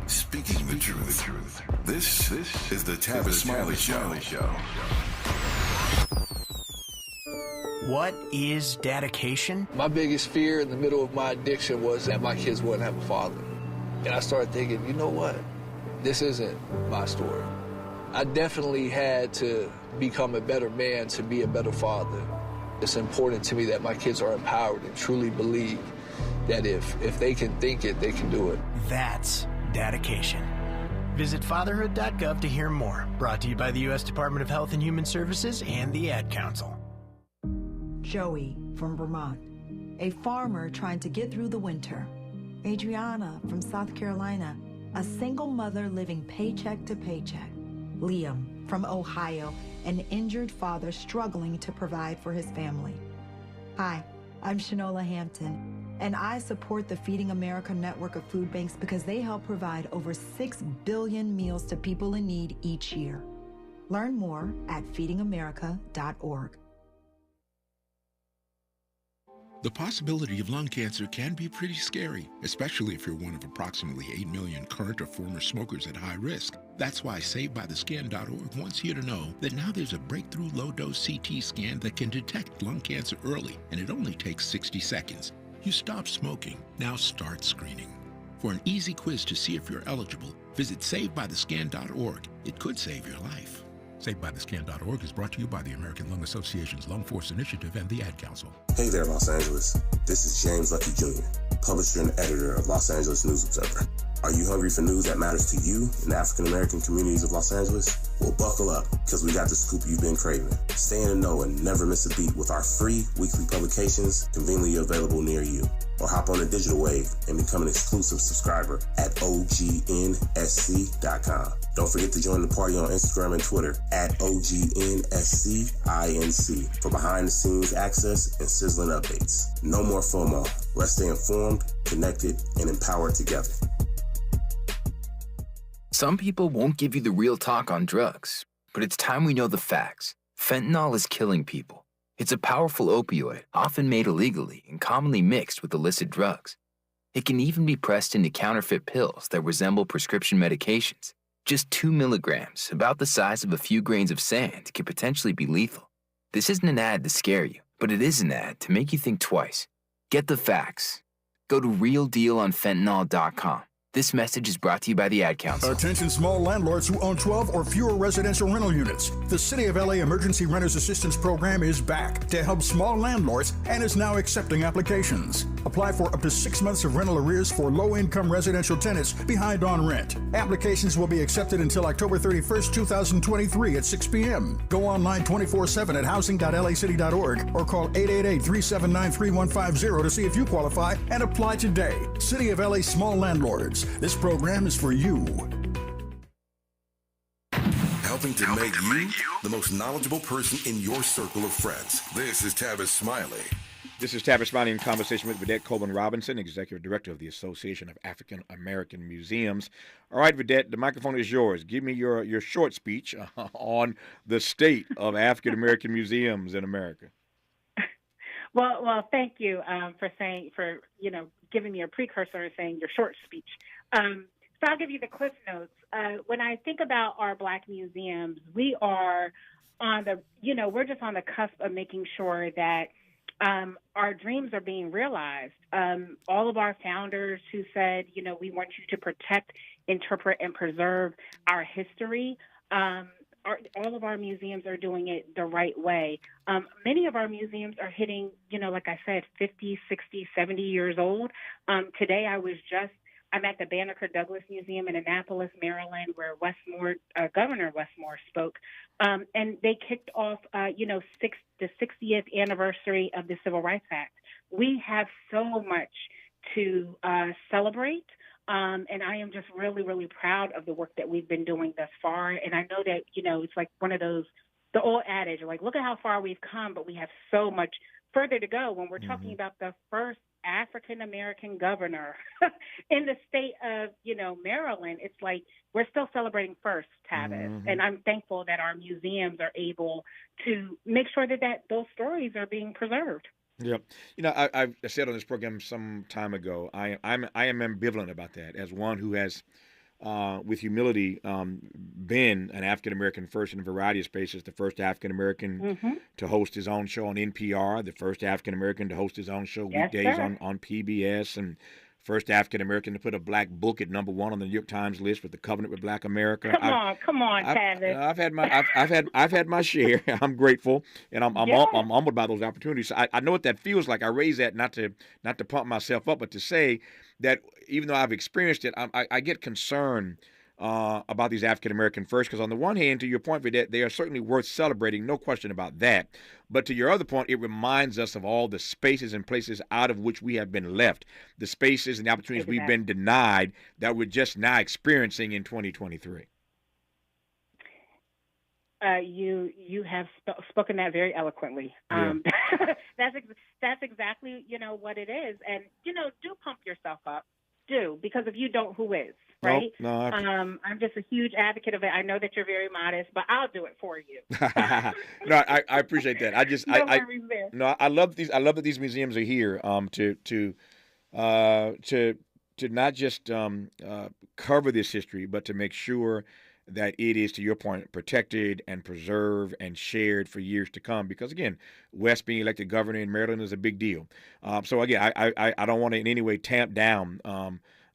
Speaking the truth. This is the Tavis Smiley Show. What is dedication? My biggest fear in the middle of my addiction was that my kids wouldn't have a father. And I started thinking, you know what? This isn't my story. I definitely had to become a better man to be a better father. It's important to me that my kids are empowered and truly believe that if they can think it, they can do it. That's dedication. Visit fatherhood.gov to hear more. Brought to you by the U.S. Department of Health and Human Services and the Ad Council. Joey from Vermont, a farmer trying to get through the winter. Adriana from South Carolina, a single mother living paycheck to paycheck. Liam from Ohio, an injured father struggling to provide for his family. Hi, I'm Shanola Hampton, and I support the Feeding America network of food banks because they help provide over 6 billion meals to people in need each year. Learn more at feedingamerica.org. The possibility of lung cancer can be pretty scary, especially if you're one of approximately 8 million current or former smokers at high risk. That's why SaveByTheScan.org wants you to know that now there's a breakthrough low-dose CT scan that can detect lung cancer early, and it only takes 60 seconds. You stop smoking, now start screening. For an easy quiz to see if you're eligible, visit SaveByTheScan.org. It could save your life. SaveByTheScan.org is brought to you by the American Lung Association's Lung Force Initiative and the Ad Council. Hey there, Los Angeles. This is James Lucky Jr., publisher and editor of Los Angeles News Observer. Are you hungry for news that matters to you in the African-American communities of Los Angeles? Well, buckle up, because we got the scoop you've been craving. Stay in the know and never miss a beat with our free weekly publications conveniently available near you. Or hop on the digital wave and become an exclusive subscriber at OGNSC.com. Don't forget to join the party on Instagram and Twitter at OGNSCINC for behind-the-scenes access and sizzling updates. No more FOMO. Let's stay informed, connected, and empowered together. Some people won't give you the real talk on drugs, but it's time we know the facts. Fentanyl is killing people. It's a powerful opioid, often made illegally and commonly mixed with illicit drugs. It can even be pressed into counterfeit pills that resemble prescription medications. Just 2 milligrams, about the size of a few grains of sand, can potentially be lethal. This isn't an ad to scare you, but it is an ad to make you think twice. Get the facts. Go to realdealonfentanyl.com. This message is brought to you by the Ad Council. Attention small landlords who own 12 or fewer residential rental units. The City of LA Emergency Renters Assistance Program is back to help small landlords and is now accepting applications. Apply for up to 6 months of rental arrears for low-income residential tenants behind on rent. Applications will be accepted until October 31st, 2023 at 6 p.m. Go online 24/7 at housing.lacity.org or call 888-379-3150 to see if you qualify and apply today. City of LA Small Landlords. This program is for you. Helping to make you the most knowledgeable person in your circle of friends. This is Tavis Smiley. This is Tavis Smiley in conversation with Vidette Coleman Robinson, Executive Director of the Association of African American Museums. All right, Vidette, the microphone is yours. Give me your short speech on the state of African American museums in America. Well, thank you for giving me a precursor and saying your short speech. So I'll give you the Cliff Notes. When I think about our Black museums, we are we're just on the cusp of making sure that our dreams are being realized. All of our founders who said, we want you to protect, interpret, and preserve our history. All of our museums are doing it the right way. Many of our museums are hitting, like I said, 50, 60, 70 years old. Today I'm at the Banneker Douglas Museum in Annapolis, Maryland, where Governor Westmore spoke. And they kicked off, the 60th anniversary of the Civil Rights Act. We have so much to celebrate. And I am just really, really proud of the work that we've been doing thus far. And I know that, it's like one of those, the old adage, like, look at how far we've come, but we have so much further to go. When we're talking about the first African-American governor in the state of, Maryland, it's like we're still celebrating first, Tavis. And I'm thankful that our museums are able to make sure that those stories are being preserved. Yeah. I said on this program some time ago, I am ambivalent about that as one who has, with humility, been an African-American first in a variety of spaces, the first African-American to host his own show on NPR, the first African-American to host his own show weekdays on PBS, and first African-American to put a Black book at #1 on the New York Times list with The Covenant with Black America. Come on, Tavis. I've had my share. I'm grateful, and I'm humbled by those opportunities. So I know what that feels like. I raise that not to pump myself up, but to say that even though I've experienced it, I get concerned about these African-American first, because on the one hand, to your point, Vidette, they are certainly worth celebrating, no question about that. But to your other point, it reminds us of all the spaces and places out of which we have been left, the spaces and the opportunities we've been denied that we're just now experiencing in 2023. You have spoken that very eloquently. That's exactly what it is, and do pump yourself up, because if you don't, who is? Right? No, I'm just a huge advocate of it. I know that you're very modest, but I'll do it for you. No, I appreciate that. I love these. I love that these museums are here to not just cover this history, but to make sure that it is, to your point, protected and preserved and shared for years to come. Because again, West being elected governor in Maryland is a big deal. So again, I don't want to in any way tamp down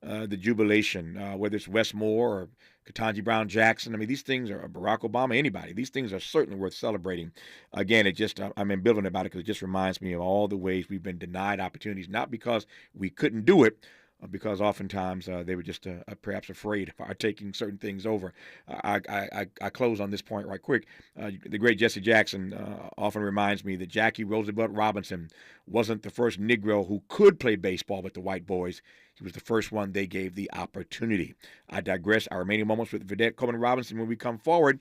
the jubilation, whether it's Wes Moore or Ketanji Brown Jackson. I mean, these things are Barack Obama, anybody. These things are certainly worth celebrating. Again, I'm ambivalent about it because it just reminds me of all the ways we've been denied opportunities, not because we couldn't do it, because oftentimes they were just perhaps afraid of our taking certain things over. I close on this point right quick. The great Jesse Jackson often reminds me that Jackie Roosevelt Robinson wasn't the first Negro who could play baseball with the white boys. He was the first one they gave the opportunity. I digress. Our remaining moments with Vidette Coleman Robinson when we come forward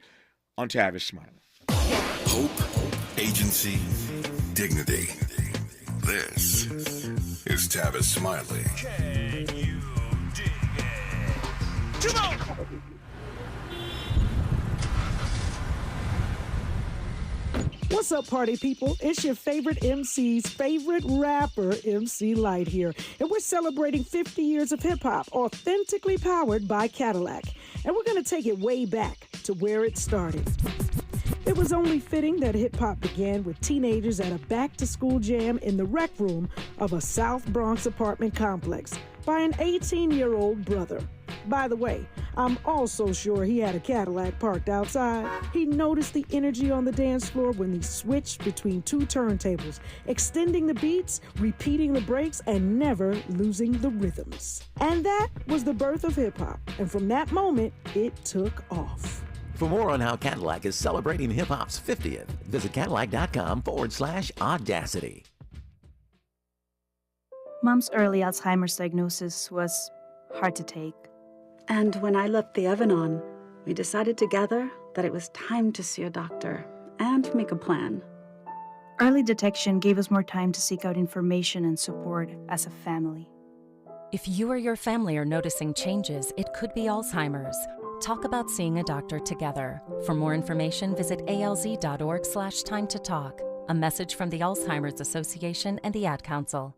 on Tavis Smiley. Hope, agency, dignity. This is Tavis Smiley. Can you dig it? Come on! What's up, party people? It's your favorite MC's favorite rapper, MC Light here. And we're celebrating 50 years of hip-hop, authentically powered by Cadillac. And we're going to take it way back to where it started. It was only fitting that hip-hop began with teenagers at a back-to-school jam in the rec room of a South Bronx apartment complex by an 18-year-old brother. By the way, I'm also sure he had a Cadillac parked outside. He noticed the energy on the dance floor when he switched between two turntables, extending the beats, repeating the breaks, and never losing the rhythms. And that was the birth of hip-hop. And from that moment, it took off. For more on how Cadillac is celebrating hip-hop's 50th, visit Cadillac.com/audacity. Mom's early Alzheimer's diagnosis was hard to take. And when I left the oven on, we decided together that it was time to see a doctor and make a plan. Early detection gave us more time to seek out information and support as a family. If you or your family are noticing changes, it could be Alzheimer's. Talk about seeing a doctor together. For more information, visit alz.org/time to talk. A message from the Alzheimer's Association and the Ad Council.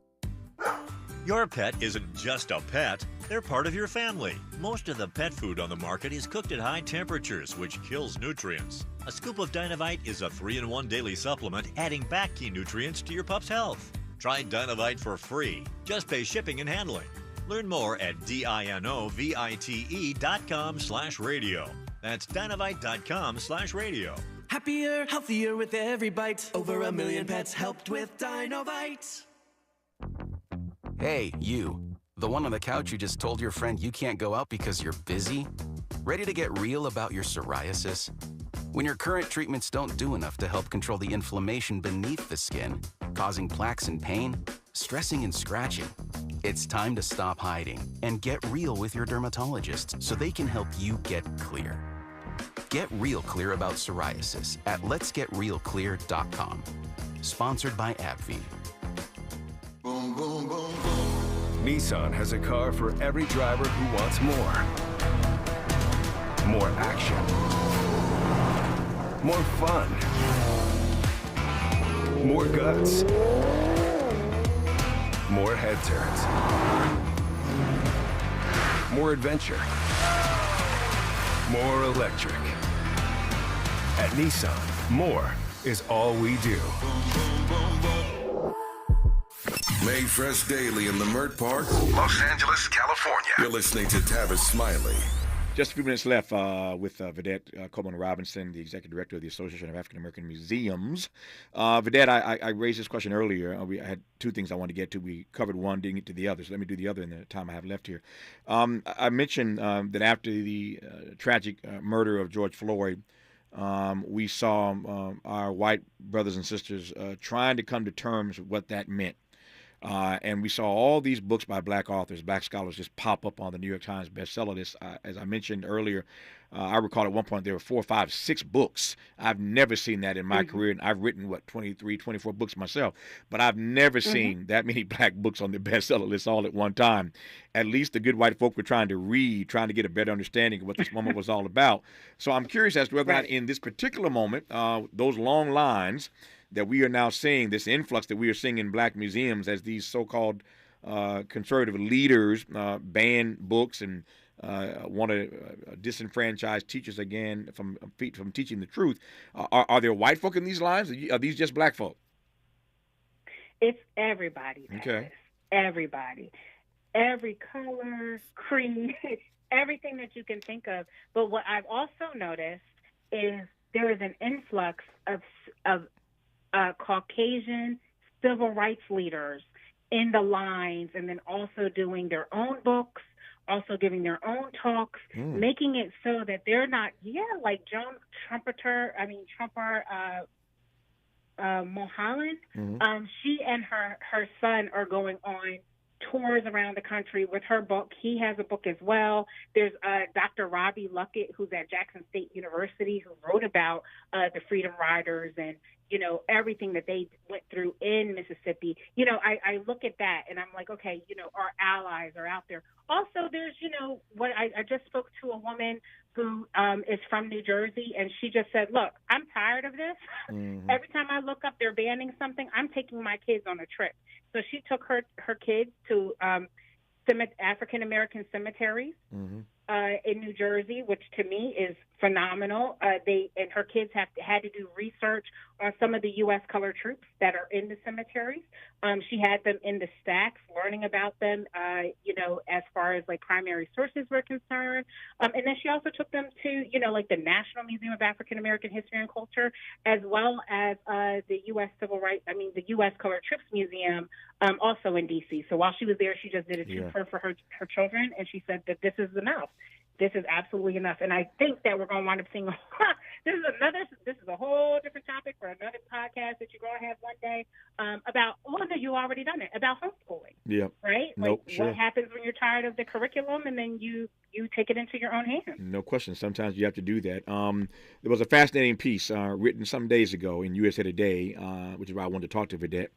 Your pet isn't just a pet, they're part of your family. Most of the pet food on the market is cooked at high temperatures, which kills nutrients. A scoop of Dynavite is a 3-in-1 daily supplement, adding back key nutrients to your pup's health. Try Dynavite for free. Just pay shipping and handling. Learn more at dinovite.com/radio. That's dinovite.com/radio. Happier, healthier with every bite. Over 1 million pets helped with Dinovite. Hey, you. The one on the couch who just told your friend you can't go out because you're busy? Ready to get real about your psoriasis? When your current treatments don't do enough to help control the inflammation beneath the skin, causing plaques and pain, stressing and scratching, it's time to stop hiding and get real with your dermatologist so they can help you get clear. Get real clear about psoriasis at letsgetrealclear.com. Sponsored by AbbVie. Boom, boom, boom, boom. Nissan has a car for every driver who wants more. More action. More fun. More guts. More head turns. More adventure. More electric. At Nissan, more is all we do. Made fresh daily in the Mert Park, Los Angeles, California. You're listening to Tavis Smiley. Just a few minutes left with Vedette Coleman Robinson, the Executive Director of the Association of African American Museums. Vedette, I raised this question earlier. I had two things I wanted to get to. We covered one, didn't get to the other, so let me do the other in the time I have left here. I mentioned that after the tragic murder of George Floyd, we saw our white brothers and sisters trying to come to terms with what that meant. And we saw all these books by black authors, black scholars just pop up on the New York Times bestseller list. As I mentioned earlier, I recall at one point there were 4, 5, 6 books. I've never seen that in my career. And I've written, 23, 24 books myself. But I've never seen that many black books on the bestseller list all at one time. At least the good white folk were trying to read, trying to get a better understanding of what this moment was all about. So I'm curious as to whether or not in this particular moment, those long lines that we are now seeing, this influx that we are seeing in black museums as these so-called conservative leaders ban books and want to disenfranchise teachers again from teaching the truth. Are there white folk in these lines? Are these just black folk? It's everybody. Okay. Everybody. Every color, creed, everything that you can think of. But what I've also noticed is there is an influx of Caucasian civil rights leaders in the lines, and then also doing their own books, also giving their own talks, making it so that they're not, like Joan Trumper, Mulholland. She and her son are going on tours around the country with her book. He has a book as well. There's Dr. Robbie Luckett, who's at Jackson State University, who wrote about the Freedom Riders and, everything that they went through in Mississippi. I look at that and I'm like, okay, our allies are out there. Also, there's, what I just spoke to a woman who is from New Jersey, and she just said, look, I'm tired of this. Every time I look up, they're banning something. I'm taking my kids on a trip. So she took her kids to African American cemeteries in New Jersey, which to me is phenomenal. And her kids had to do research on some of the U.S. colored troops that are in the cemeteries. She had them in the stacks, learning about them, as far as like primary sources were concerned. And then she also took them to, like the National Museum of African American History and Culture, as well as the U.S. the U.S. Colored Troops Museum, also in D.C. So while she was there, she just did a tour for her children, and she said that this is enough. This is absolutely enough. And I think that we're going to wind up seeing this is a whole different topic for another podcast that you're going to have one day about, you already done it, about homeschooling. Yeah. Right? Nope, Like, sure. what happens when you're tired of the curriculum, and then you take it into your own hands? No question. Sometimes you have to do that. There was a fascinating piece written some days ago in USA Today, which is why I wanted to talk to Vedette.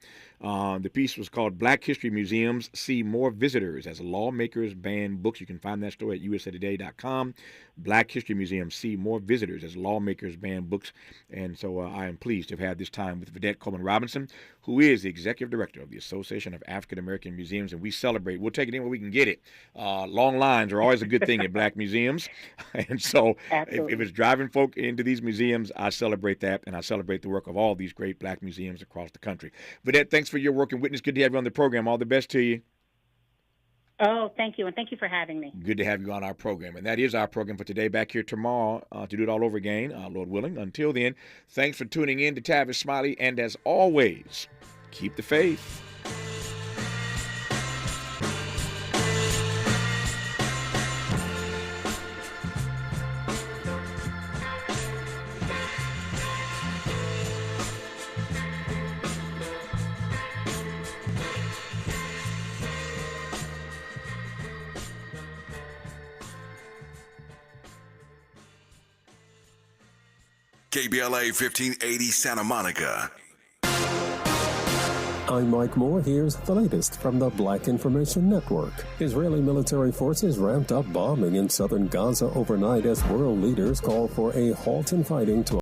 The piece was called Black History Museums See More Visitors as Lawmakers Ban Books. You can find that story at usatoday.com. Black History Museums See More Visitors as Lawmakers Ban Books. And so I am pleased to have had this time with Vedette Coleman Robinson, who is the Executive Director of the Association of African American Museums. And we celebrate. We'll take it in where we can get it. Long lines are always a good thing at black museums. And so if it's driving folk into these museums, I celebrate that. And I celebrate the work of all these great black museums across the country. Vedette, thanks for your work and witness. Good to have you on the program. All the best to you. Oh, thank you, and thank you for having me. Good to have you on our program. And that is our program for today. Back here tomorrow to do it all over again, Lord willing. Until then, thanks for tuning in to Tavis Smiley. And as always, keep the faith. KBLA 1580 Santa Monica. I'm Mike Moore. Here's the latest from the Black Information Network. Israeli military forces ramped up bombing in southern Gaza overnight as world leaders call for a halt in fighting to